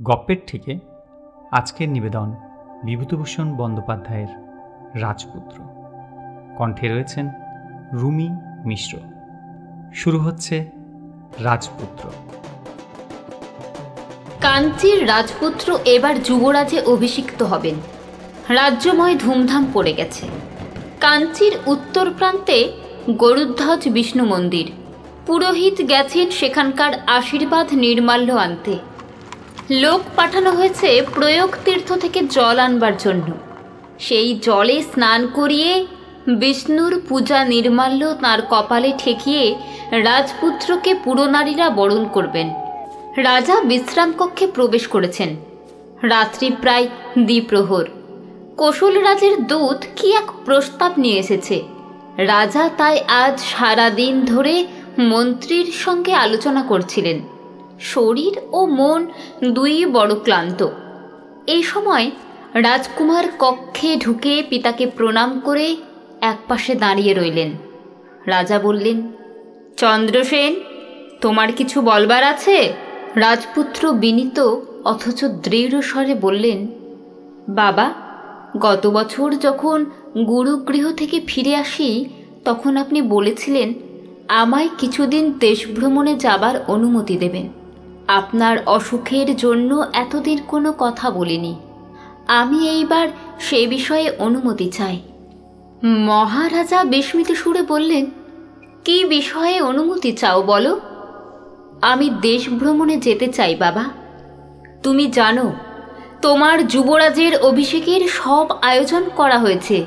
গপ্পের থেকে আজকের নিবেদন বিভূতিভূষণ বন্দ্যোপাধ্যায়ের রাজপুত্র। কণ্ঠে রয়েছেন রুমি মিশ্র। শুরু হচ্ছে রাজপুত্র। কাঞ্চির রাজপুত্র এবার যুবরাজে অভিষিক্ত হবেন। রাজ্যময় ধুমধাম পড়ে গেছে। কাঞ্চির উত্তর প্রান্তে গরুধ্বজ বিষ্ণু মন্দির। পুরোহিত গেছেন সেখানকার আশীর্বাদ নির্মাল্য আনতে। লোক পাঠানো হয়েছে প্রয়োগ তীর্থ থেকে জল আনবার জন্য। সেই জলে স্নান করিয়ে বিষ্ণুর পূজা নির্মাল্য তাঁর কপালে ঠেকিয়ে রাজপুত্রকে পুরনারীরা বরণ করবেন। রাজা বিশ্রাম কক্ষে প্রবেশ করেছেন। রাত্রি প্রায় দ্বিপ্রহর। কোশলরাজের দূত কি এক প্রস্তাব নিয়ে এসেছে। রাজা তাই আজ সারাদিন ধরে মন্ত্রীর সঙ্গে আলোচনা করছিলেন। শরীর ও মন দুই বড় ক্লান্ত। এই সময় রাজকুমার কক্ষে ঢুকে পিতাকে প্রণাম করে একপাশে দাঁড়িয়ে রইলেন। রাজা বললেন, চন্দ্রসেন, তোমার কিছু বলবার আছে? রাজপুত্র বিনীত অথচ দৃঢ় স্বরে বললেন, বাবা, গত বছর যখন গুরুগৃহ থেকে ফিরে আসি তখন আপনি বলেছিলেন আমায় কিছুদিন দেশভ্রমণে যাবার অনুমতি দেবেন। আপনার অসুখের জন্য এতদিন কোনো কথা বলিনি। আমি এইবার সে বিষয়ে অনুমতি চাই। মহারাজা বিস্মিত সুরে বললেন, কি বিষয়ে অনুমতি চাও বলো? আমি দেশ ভ্রমণে যেতে চাই বাবা। তুমি জানো তোমার যুবরাজের অভিষেকের সব আয়োজন করা হয়েছে।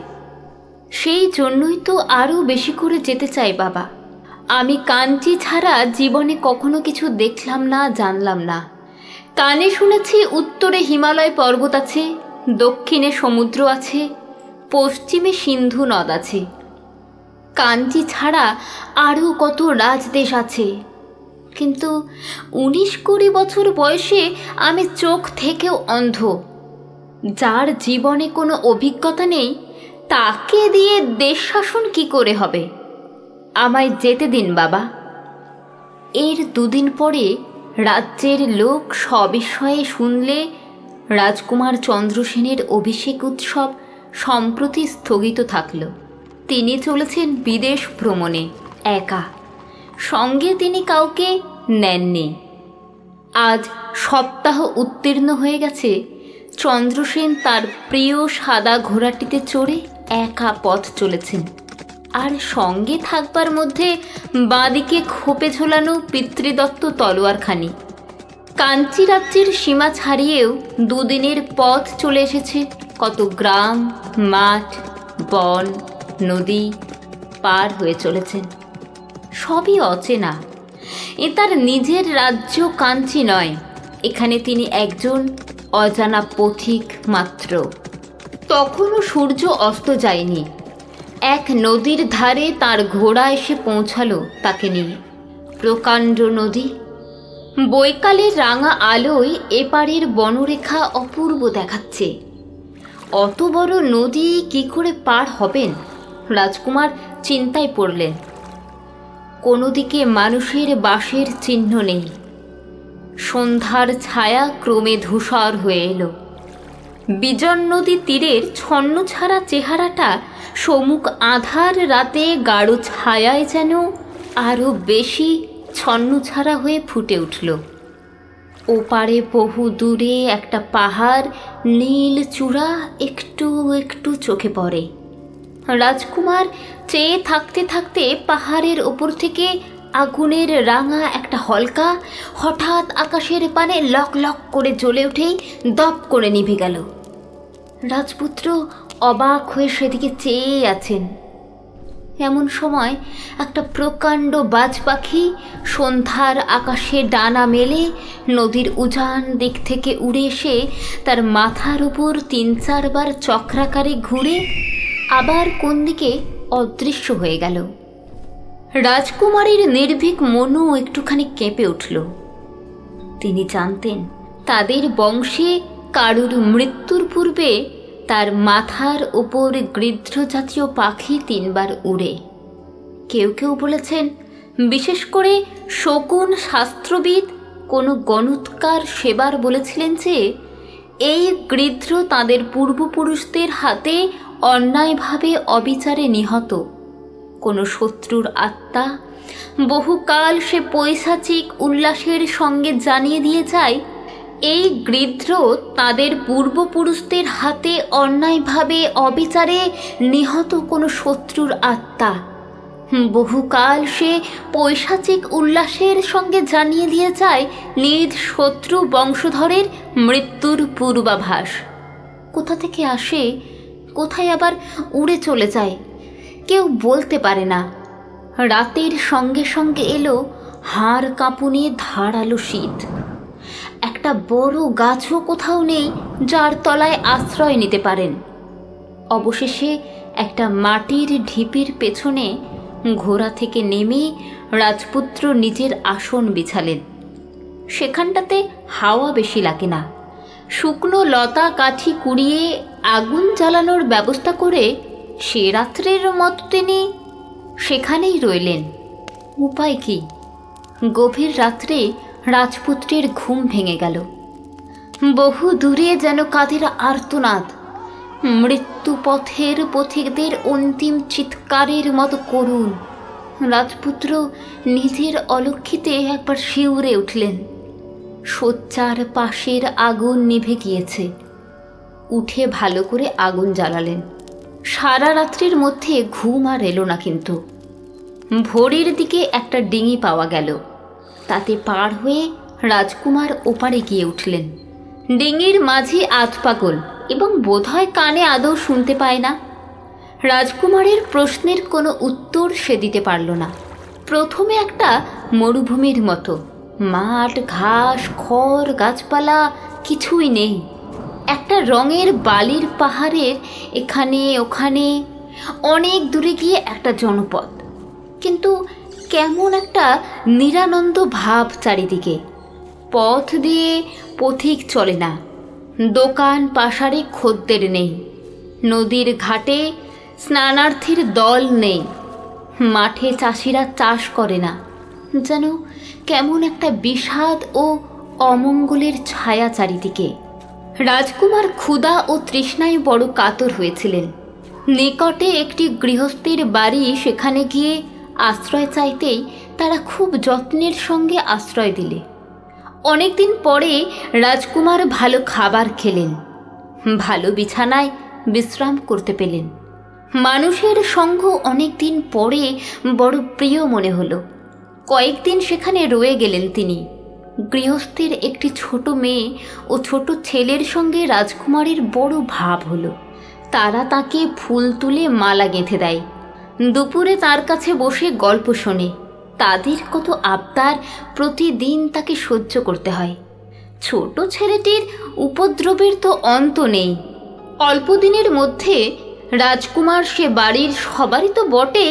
সেই জন্যই তো আরও বেশি করে যেতে চাই বাবা। আমি কাঞ্চি ছাড়া জীবনে কখনো কিছু দেখলাম না, জানলাম না। কানে শুনেছি উত্তরে হিমালয় পর্বত আছে, দক্ষিণে সমুদ্র আছে, পশ্চিমে সিন্ধু নদ আছে। কাঞ্চি ছাড়া আরও কত রাজদেশ আছে। কিন্তু 19-20 বছর বয়সে আমি চোখ থেকেও অন্ধ। যার জীবনে কোনো অভিজ্ঞতা নেই তাকে দিয়ে দেশ শাসন কি করে হবে? আমায় যেতে দিন বাবা। এর 2 দিন পরে রাজ্যের লোক সবিষয়ে শুনলে রাজকুমার চন্দ্রসেনের অভিষেক উৎসব সম্প্রতি স্থগিত থাকল। তিনি চলেছেন বিদেশ ভ্রমণে একা। সঙ্গে তিনি কাউকে নেননি। আজ সপ্তাহ উত্তীর্ণ হয়ে গেছে। চন্দ্রসেন তার প্রিয় সাদা ঘোড়াটিতে চড়ে একা পথ চলেছেন। আর সঙ্গে থাকবার মধ্যে বাঁদিকে খোপে ঝোলানো পিতৃদত্ত তলোয়ারখানি। কাঞ্চি রাজ্যের সীমা ছাড়িয়েও 2 দিনের পথ চলে এসেছে। কত গ্রাম, মাঠ, বন, নদী পার হয়ে চলেছেন। সবই অচেনা। এ তার নিজের রাজ্য কাঞ্চি নয়। এখানে তিনি একজন অজানা পথিক মাত্র। তখনও সূর্য অস্ত যায়নি। এক নদীর ধারে তার ঘোড়া এসে পৌঁছালো তাকে নিয়ে। প্রকাণ্ড নদী। বৈকালের রাঙা আলোয় এপারের বনরেখা অপূর্ব দেখাচ্ছে। অত বড় নদী কি করে পার হবেন? রাজকুমার চিন্তায় পড়লেন। কোনো দিকে মানুষের বাসের চিহ্ন নেই। সন্ধ্যার ছায়া ক্রমে ধূসর হয়ে এলো। বিজন নদী তীরের ছন্নছাড়া চেহারাটা সমুখ আঁধার রাতে গাঢ় ছায়ায় যেন আরও বেশি ছন্নছাড়া হয়ে ফুটে উঠল। ওপারে বহু দূরে একটা পাহাড় নীল চূড়া একটু একটু চোখে পড়ে। রাজকুমার চেয়ে থাকতে থাকতে পাহাড়ের ওপর থেকে আগুনের রাঙা একটা হলকা হঠাৎ আকাশের পানে লক লক করে জ্বলে উঠেই দপ করে নিভে গেল। রাজপুত্র অবাক হয়ে সেদিকে চেয়ে আছেন। এমন সময় একটা প্রকাণ্ড বাজ পাখি সন্ধ্যার আকাশে ডানা মেলে নদীর উজান দিক থেকে উড়ে এসে তার মাথার উপর 3-4 বার চক্রাকারে ঘুরে আবার কোন দিকে অদৃশ্য হয়ে গেল। রাজকুমারীর নির্ভীক মনও একটুখানি কেঁপে উঠল। তিনি জানতেন তাদের বংশে কারুর মৃত্যুর পূর্বে তার মাথার উপর গৃধ্র জাতীয় পাখি 3 বার উড়ে। কেউ কেউ বলেছেন বিশেষ করে শকুন শাস্ত্রবিদ কোনো গণৎকার সেবার বলেছিলেন যে এই গৃধ্র তাদের পূর্বপুরুষদের হাতে অন্যায়ভাবে অবিচারে নিহত কোনো শত্রুর আত্মা বহুকাল সে পৈশাচিক উল্লাসের সঙ্গে জানিয়ে দিয়ে যায় এই গৃধ্র তাদের পূর্বপুরুষদের হাতে অন্যায়ভাবে অবিচারে নিহত কোনো শত্রুর আত্মা বহুকাল সে পৈশাচিক উল্লাসের সঙ্গে জানিয়ে দিয়ে যায় নিজ শত্রু বংশধরের মৃত্যুর পূর্বাভাস। কোথা থেকে আসে, কোথায় আবার উড়ে চলে যায়, কেউ বলতে পারে না। রাতের সঙ্গে সঙ্গে এলো হাড় কাঁপুনি ধারালো শীত। একটা বড় গাছও কোথাও নেই যার তলায় আশ্রয় নিতে পারেন। অবশেষে একটা মাটির ঢিপির পেছনে ঘোড়া থেকে নেমে রাজপুত্র নিজের আসন বিছালেন। সেখানটাতে হাওয়া বেশি লাগে না। শুকনো লতা কাঠি কুড়িয়ে আগুন জ্বালানোর ব্যবস্থা করে সে রাত্রের মতো তিনি সেখানেই রইলেন। উপায় কি? গভীর রাত্রে রাজপুত্রের ঘুম ভেঙে গেল। বহু দূরে যেন কাদের আর্তনাদ, মৃত্যুপথের পথিকদের অন্তিম চিৎকারের মতো করুণ। রাজপুত্র নিজের অলক্ষিতে একবার শিউরে উঠলেন। শয্যার পাশের আগুন নিভে গিয়েছে। উঠে ভালো করে আগুন জ্বালালেন। সারা রাত্রির মধ্যে ঘুম আর এলো না। কিন্তু ভোরের দিকে একটা ডিঙি পাওয়া গেল। তাতে পার হয়ে রাজকুমার ওপারে গিয়ে উঠলেন। ডিঙির মাঝি আধপাগল এবং বোধহয় কানে আদৌ শুনতে পায় না। রাজকুমারের প্রশ্নের কোনো উত্তর সে দিতে পারল না। প্রথমে একটা মরুভূমির মতো, মাঠ, ঘাস, খড়, গাছপালা কিছুই নেই। একটা রঙের বালির পাহাড়ের এখানে ওখানে, অনেক দূরে গিয়ে একটা জনপদ। কিন্তু কেমন একটা নিরানন্দ ভাব চারিদিকে। পথ দিয়ে পথিক চলে না, দোকান পাশারে খদ্দের নেই, নদীর ঘাটে স্নানার্থীর দল নেই, মাঠে চাষিরা চাষ করে না। যেন কেমন একটা বিষাদ ও অমঙ্গলের ছায়া চারিদিকে। রাজকুমার ক্ষুধা ও তৃষ্ণায় বড় কাতর হয়েছিলেন। নিকটে একটি গৃহস্থের বাড়ি, সেখানে গিয়ে আশ্রয় চাইতেই তারা খুব যত্নের সঙ্গে আশ্রয় দিলে। অনেকদিন পরে রাজকুমার ভালো খাবার খেলেন, ভালো বিছানায় বিশ্রাম করতে পেলেন। মানুষের সঙ্গ অনেকদিন পরে বড় প্রিয় মনে হলো। কয়েকদিন সেখানে রয়ে গেলেন তিনি। গৃহস্থের একটি ছোট মেয়ে ও ছোট ছেলের সঙ্গে রাজকুমারের বড় ভাব হলো। তারা তাকে ফুল তুলে মালা গেঁথে দেয়। দুপুরে তার কাছে বসে গল্প শোনে। তাদের কত আবদার প্রতিদিন তাকে সহ্য করতে হয়। ছোট ছেলেটির উপদ্রবের তো অন্ত নেই। অল্প দিনের মধ্যে রাজকুমার সে বাড়ির সবারই তো বটে,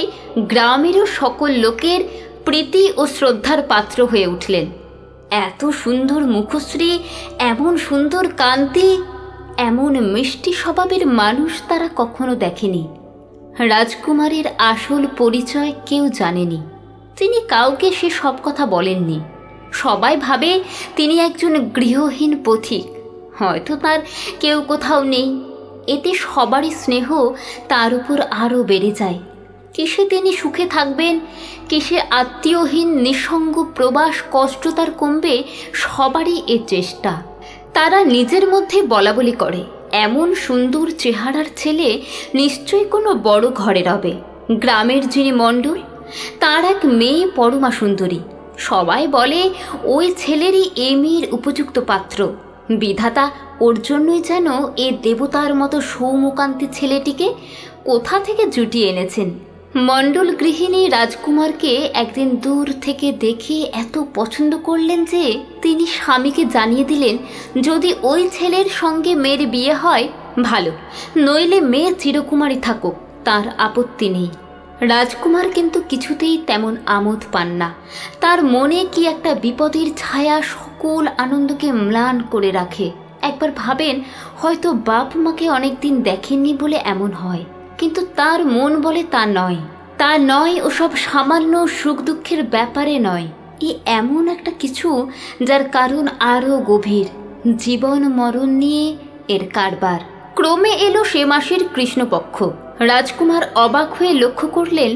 গ্রামেরও সকল লোকের প্রীতি ও শ্রদ্ধার পাত্র হয়ে উঠলেন। এত সুন্দর মুখশ্রী, এমন সুন্দর কান্তি, এমন মিষ্টি স্বভাবের মানুষ তারা কখনো দেখেনি। রাজকুমারের আসল পরিচয় কেউ জানেনি। তিনি কাউকে সে সব কথা বলেননি। সবাই ভাবে তিনি একজন গৃহহীন পথিক, হয়তো তার কেউ কোথাও নেই। এতে সবারই স্নেহ তার উপর আরও বেড়ে যায়। কিসে তিনি সুখে থাকবেন, কিসে আত্মীয়হীন নিঃসঙ্গ প্রবাস কষ্ট তার কমবে, সবারই এ চেষ্টা। তারা নিজের মধ্যে বলাবলি করে, এমন সুন্দর চেহারার ছেলে নিশ্চয়ই কোনো বড় ঘরের হবে। গ্রামের যিনি মণ্ডল, তার এক মেয়ে পরমা সুন্দরী। সবাই বলে ওই ছেলেরই এ মেয়ের উপযুক্ত পাত্র। বিধাতা ওর জন্যই যেন এ দেবতার মতো সৌমকান্তি ছেলেটিকে কোথা থেকে জুটিয়ে এনেছেন। মণ্ডল গৃহিণী রাজকুমারকে একদিন দূর থেকে দেখে এত পছন্দ করলেন যে তিনি স্বামীকে জানিয়ে দিলেন, যদি ওই ছেলের সঙ্গে মেয়ের বিয়ে হয় ভালো, নইলে মেয়ে চিরকুমারী থাকুক, তার আপত্তি নেই। রাজকুমার কিন্তু কিছুতেই তেমন আমোদ পান না। তার মনে কি একটা বিপদের ছায়া সকল আনন্দকে ম্লান করে রাখে। একবার ভাবেন, হয়তো বাপ মাকে অনেকদিন দেখেননি বলে এমন হয়, কিন্তু তার মন বলে তা নয়। তা নয়, ওসব সামান্য সুখ দুঃখের ব্যাপারে নয়। এ এমন একটা কিছু যার কারণ আরও গভীর, জীবন মরণ নিয়ে এর কারবার। ক্রমে এলো সে মাসের কৃষ্ণপক্ষ। রাজকুমার অবাক হয়ে লক্ষ্য করলেন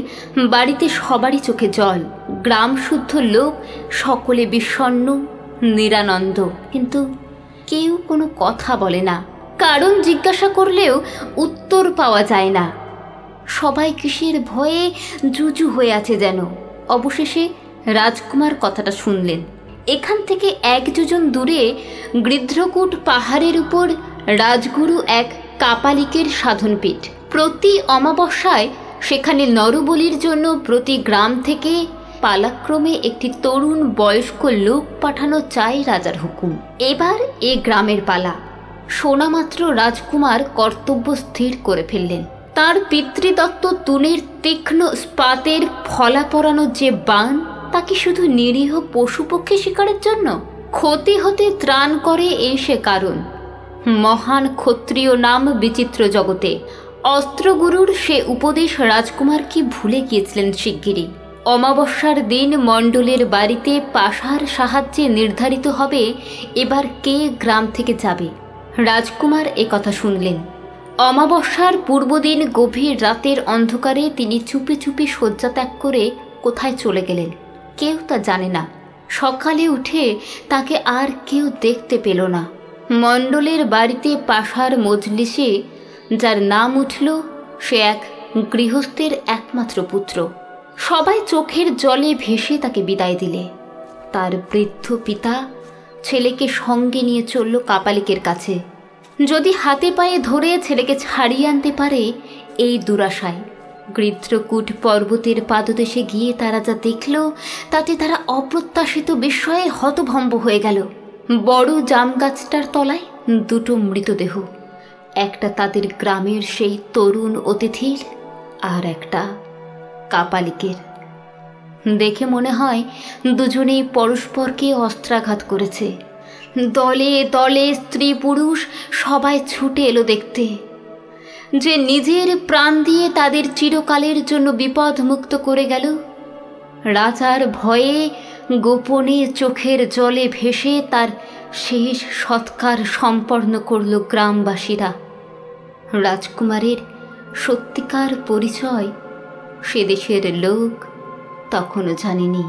বাড়িতে সবারই চোখে জল, গ্রাম শুদ্ধ লোক সকলে বিষণ্ণ নিরানন্দ, কিন্তু কেউ কোনো কথা বলে না। কারণ জিজ্ঞাসা করলেও উত্তর পাওয়া যায় না। সবাই কিসের ভয়ে জুজু হয়ে আছে যেন। অবশেষে রাজকুমার কথাটা শুনলেন। এখান থেকে এক যোজন দূরে গৃধ্রকূট পাহাড়ের উপর রাজগুরু এক কাপালিকের সাধনপীঠ। প্রতি অমাবস্যায় সেখানে নরবলির জন্য প্রতি গ্রাম থেকে পালাক্রমে একটি তরুণ বয়স্ক লোক পাঠানো চাই রাজার হুকুম। এবার এ গ্রামের পালা। শোনামাত্র রাজকুমার কর্তব্য স্থির করে ফেললেন। তার পিতৃদত্ত তুনের তীক্ষ্ণ স্পাতের ফলা পরানো যে বাণ, তা কি শুধু নিরীহ পশুপক্ষী শিকারের জন্য? ক্ষতি হতে ত্রাণ করে এই সে কারণ। মহান ক্ষত্রিয় নাম বিচিত্র জগতে। অস্ত্রগুরুর সে উপদেশ রাজকুমার কি ভুলে গিয়েছিলেন শিগগিরই। অমাবস্যার দিন মণ্ডলের বাড়িতে পাশার সাহায্যে নির্ধারিত হবে এবার কে গ্রাম থেকে যাবে। রাজকুমার কথা শুনলেন। অমাবস্যার পূর্বদিন গভীর রাতের অন্ধকারে তিনি চুপি চুপি শয্যা ত্যাগ করে কোথায় চলে গেলেন কেউ তা জানে না। সকালে উঠে তাকে আর কেউ দেখতে পেল না। মণ্ডলের বাড়িতে পাশার মজলিসে যার নাম উঠল সে এক গৃহস্থের একমাত্র পুত্র। সবাই চোখের জলে ভেসে তাকে বিদায় দিলে। তার বৃদ্ধ পিতা ছেলেকে সঙ্গে নিয়ে চলল কাপালিকের কাছে। যদি হাতে পায়ে ধরে ছেলেকে ছাড়িয়ে আনতে পারে এই দুরাশায়। গৃধ্রকূট পর্বতের পাদদেশে গিয়ে তারা যা দেখল তাতে তারা অপ্রত্যাশিত বিস্ময়ে হতভম্ব হয়ে গেল। বড় জাম গাছটার তলায় দুটো মৃতদেহ, একটা তাদের গ্রামের সেই তরুণ অতিথির, আর একটা কাপালিকের। দেখে মনে হয় দুজনেই পরস্পরকে অস্ত্রাঘাত করেছে। দলে দলে স্ত্রী পুরুষ সবাই ছুটে এলো দেখতে। যে নিজের প্রাণ দিয়ে তাদের চিরকালের জন্য বিপদ মুক্ত করে গেল, রাজার ভয়ে গোপনে চোখের জলে ভেসে তার শেষ সৎকার সম্পন্ন করল গ্রামবাসীরা। রাজকুমারের সত্যিকার পরিচয় সে দেশের লোক তখনও জানেনি।